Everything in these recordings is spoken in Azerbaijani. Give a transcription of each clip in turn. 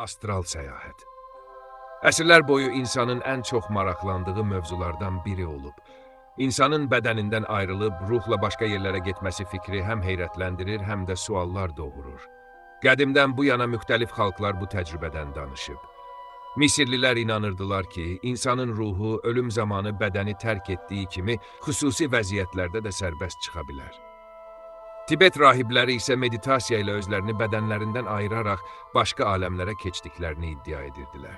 astral səyahət. Əsrlər boyu insanın ən çox maraqlandığı mövzulardan biri olub. İnsanın bədənindən ayrılıb ruhla başqa yerlərə getməsi fikri həm heyrətləndirir, həm də suallar doğurur. Qədimdən bu yana müxtəlif xalqlar bu təcrübədən danışıb. Misirlilər inanırdılar ki, insanın ruhu ölüm zamanı bədəni tərk etdiyi kimi xüsusi vəziyyətlərdə də sərbəst çıxa bilər. Tibet rahibləri isə meditasiya ilə özlərini bədənlərindən ayıraraq başqa aləmlərə keçdiklərini iddia edirdilər.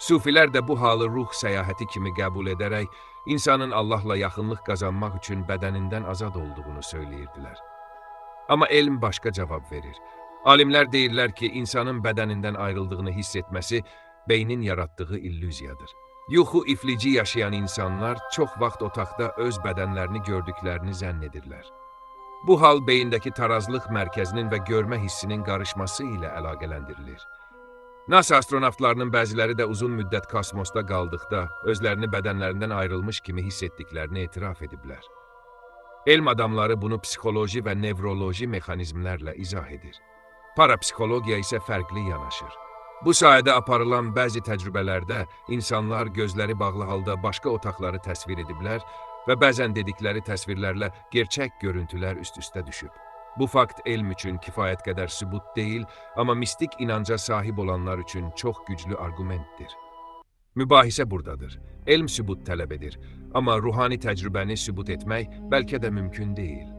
Sufilər də bu halı ruh səyahəti kimi qəbul edərək, insanın Allahla yaxınlıq qazanmaq üçün bədənindən azad olduğunu söyləyirdilər. Amma elm başqa cavab verir. Alimlər deyirlər ki, insanın bədənindən ayrıldığını hiss etməsi beynin yaratdığı illüziyadır. Yuxu iflici yaşayan insanlar çox vaxt otaqda öz bədənlərini gördüklərini zənn edirlər. Bu hal beyindəki tarazlıq mərkəzinin və görmə hissinin qarışması ilə əlaqələndirilir. NASA astronavtlarının bəziləri də uzun müddət kosmosda qaldıqda özlərini bədənlərindən ayrılmış kimi hiss etdiklərini etiraf ediblər. Elm adamları bunu psixoloji və nevroloji mexanizmlərlə izah edir. Parapsixologiya isə fərqli yanaşır. Bu sayədə aparılan bəzi təcrübələrdə insanlar gözləri bağlı halda başqa otaqları təsvir ediblər və bəzən dedikləri təsvirlərlə gerçək görüntülər üst-üstə düşüb. Bu fakt elm üçün kifayət qədər sübut deyil, amma mistik inanca sahib olanlar üçün çox güclü arqumentdir. Mübahisə buradadır. Elm sübut tələb edir, amma ruhani təcrübəni sübut etmək bəlkə də mümkün deyil.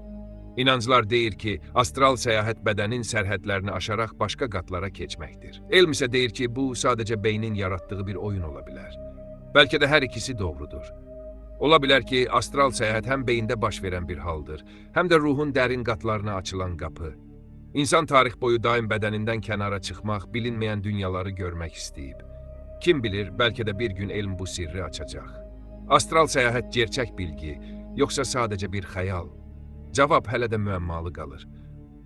İnanclar deyir ki, astral səyahət bədənin sərhədlərini aşaraq başqa qatlara keçməkdir. Elm isə deyir ki, bu sadəcə beynin yaratdığı bir oyun ola bilər. Bəlkə də hər ikisi doğrudur. Ola bilər ki, astral səyahət həm beyində baş verən bir haldır, həm də ruhun dərin qatlarına açılan qapı. İnsan tarix boyu daim bədənindən kənara çıxmaq, bilinməyən dünyaları görmək istəyib. Kim bilir, bəlkə də bir gün elm bu sirri açacaq. Astral səyahət gerçək bilgi, yoxsa sadəcə bir xəyal? Cavab hələ də müəmmalı qalır.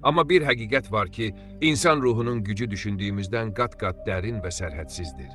Amma bir həqiqət var ki, insan ruhunun gücü düşündüyümüzdən qat-qat dərin və sərhədsizdir.